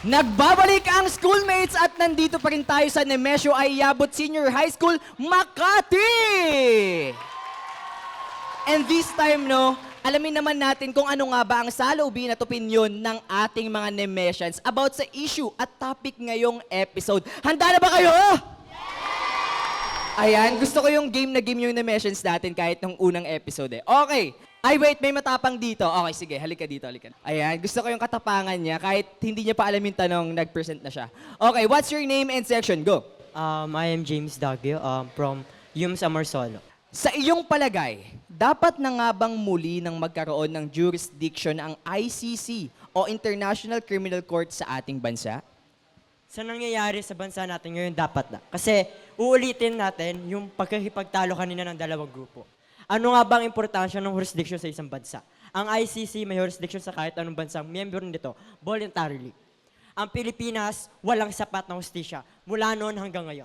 Nagbabalik ang schoolmates at nandito pa rin tayo sa Nemesio Ayabot Senior High School, Makati! And this time, no, alamin naman natin kung ano nga ba ang saloobin at opinyon ng ating mga Nemesians about sa issue at topic ngayong episode. Handa na ba kayo? Ayan, gusto ko yung game na game yung Nemesians natin kahit nung unang episode eh. Okay. Ay, wait, may matapang dito. Okay, sige, halika dito, halika. Ayan, gusto ko yung katapangan niya kahit hindi niya pa alam yung tanong, nag-present na siya. Okay, what's your name and section? Go. I am James Dagio from UMS Amarsolo. Sa iyong palagay, dapat na nga bang muli nang magkaroon ng jurisdiction ang ICC o International Criminal Court sa ating bansa? Sa nangyayari sa bansa natin ngayon, dapat na. Kasi uulitin natin yung pagkakipagtalo kanina ng dalawang grupo. Ano nga bang importansya ng jurisdiction sa isang bansa? Ang ICC may jurisdiction sa kahit anong bansang miyembro nito, voluntarily. Ang Pilipinas, walang sapat na hustisya mula noon hanggang ngayon.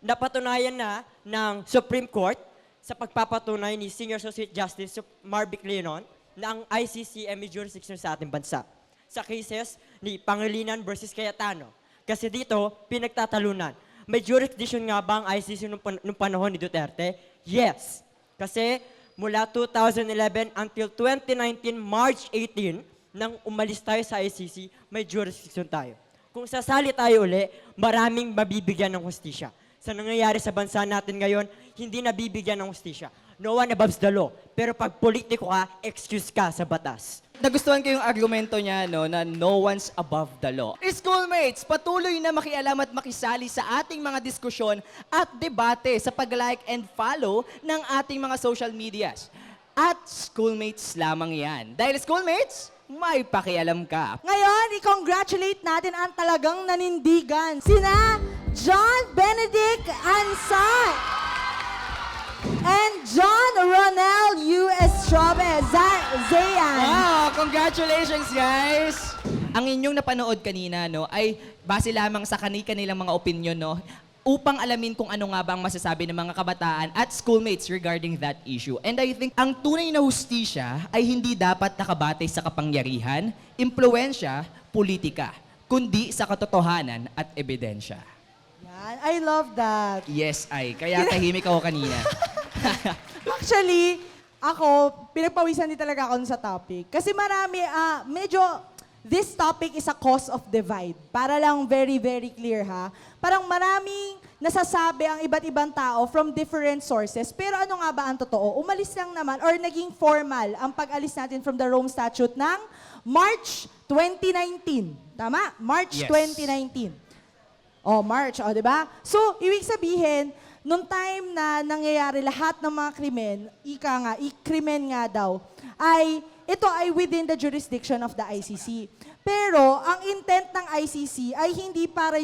Napatunayan na ng Supreme Court sa pagpapatunay ni Senior Associate Justice Marvic Leonon na ang ICC ay may jurisdiction sa ating bansa. Sa cases ni Pangilinan versus Cayetano. Kasi dito, pinagtatalunan. May jurisdiction nga ba ang ICC nung panahon ni Duterte? Yes. Kasi mula 2011 until 2019, March 18, nang umalis tayo sa ICC, may jurisdiction tayo. Kung sasali tayo uli, maraming mabibigyan ng hustisya. Sa nangyayari sa bansa natin ngayon, hindi nabibigyan ng hustisya. No one above the law. Pero pag politiko ka, excuse ka sa batas. Nagustuhan ko yung argumento niya no, na no one's above the law. Schoolmates, patuloy na makialam at makisali sa ating mga diskusyon at debate sa pag-like and follow ng ating mga social medias. At schoolmates lamang yan. Dahil schoolmates, may pakialam ka. Ngayon, i-congratulate natin ang talagang nanindigan. Sina John Benedict Ansat and John Ronel U. Estrobes Zayan. Wow, congratulations guys! Ang inyong napanood kanina no, ay base lamang sa kanilang mga opinion no, upang alamin kung ano nga ba ang masasabi ng mga kabataan at schoolmates regarding that issue. And I think ang tunay na hustisya ay hindi dapat nakabatay sa kapangyarihan, impluensya, politika, kundi sa katotohanan at ebidensya. Yan, I love that. Yes, ay. Kaya tahimik ako kanina. Actually, ako, pinagpawisan din talaga ako sa topic. Kasi marami, medyo, this topic is a cause of divide. Para lang very, very clear ha. Parang maraming nasasabi ang iba't ibang tao from different sources. Pero ano nga ba ang totoo? Umalis lang naman or naging formal ang pag-alis natin from the Rome Statute ng March 2019. Tama? March Yes. 2019. Oh, March, oh, di ba? So, ibig sabihin, nung time na nangyayari lahat ng mga krimen, krimen nga daw, ito ay within the jurisdiction of the ICC. Pero, ang intent ng ICC ay hindi para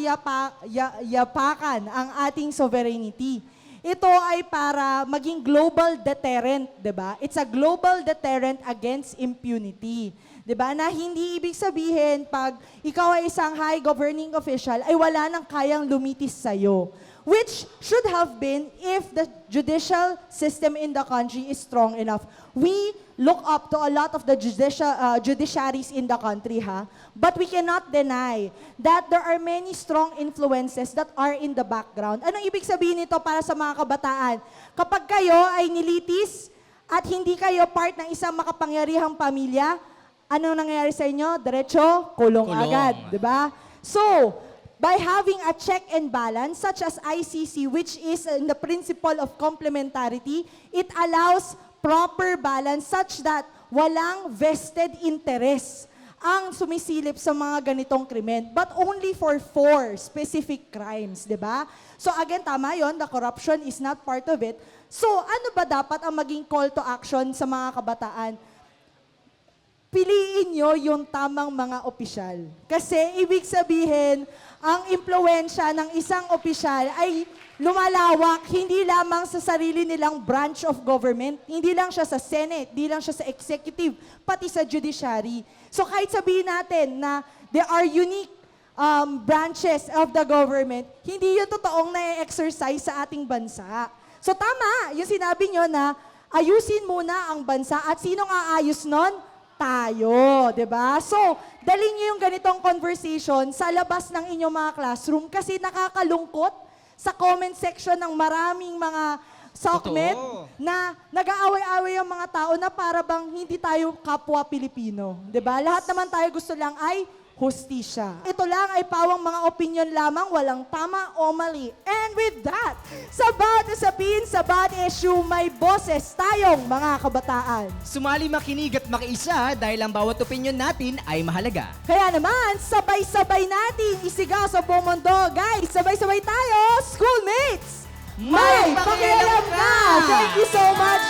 yapakan ang ating sovereignty. Ito ay para maging global deterrent, di ba? It's a global deterrent against impunity. Diba? Na hindi ibig sabihin pag ikaw ay isang high governing official ay wala nang kayang lumitis sa'yo. Which should have been if the judicial system in the country is strong enough. We look up to a lot of the judiciaries in the country, ha? But we cannot deny that there are many strong influences that are in the background. Anong ibig sabihin nito para sa mga kabataan? Kapag kayo ay nilitis at hindi kayo part ng isang makapangyarihang pamilya, ano nangyayari sa inyo? Diretso, kulong agad, di ba? So, by having a check and balance, such as ICC, which is in the principle of complementarity, it allows proper balance such that walang vested interest ang sumisilip sa mga ganitong krimen, but only for 4 specific crimes, di ba? So again, tama yon, the corruption is not part of it. So ano ba dapat ang maging call to action sa mga kabataan? Piliin nyo yung tamang mga opisyal. Kasi ibig sabihin, ang impluensya ng isang opisyal ay lumalawak hindi lamang sa sarili nilang branch of government, hindi lang siya sa Senate, hindi lang siya sa executive, pati sa judiciary. So kahit sabihin natin na there are unique branches of the government, hindi yun totoong na-exercise sa ating bansa. So tama, yung sinabi nyo na ayusin muna ang bansa at sinong aayos nun? tayo, 'di ba? So, dalhin niyo yung ganitong conversation sa labas ng inyong mga classroom kasi nakakalungkot sa comment section ng maraming mga SOCMED na nag-aaway-away ang mga tao na para bang hindi tayo kapwa Pilipino, 'di ba? Lahat naman tayo gusto lang ay hustisya. Ito lang ay pawang mga opinion lamang, walang tama o mali. And with that, sa bawat usapin, sa bawat issue, may boses tayong mga kabataan. Sumali, makinig at makiisa dahil ang bawat opinion natin ay mahalaga. Kaya naman, sabay-sabay natin isigaw sa buong mundo. Guys, sabay-sabay tayo, schoolmates! May pakialam ka! Thank you so much,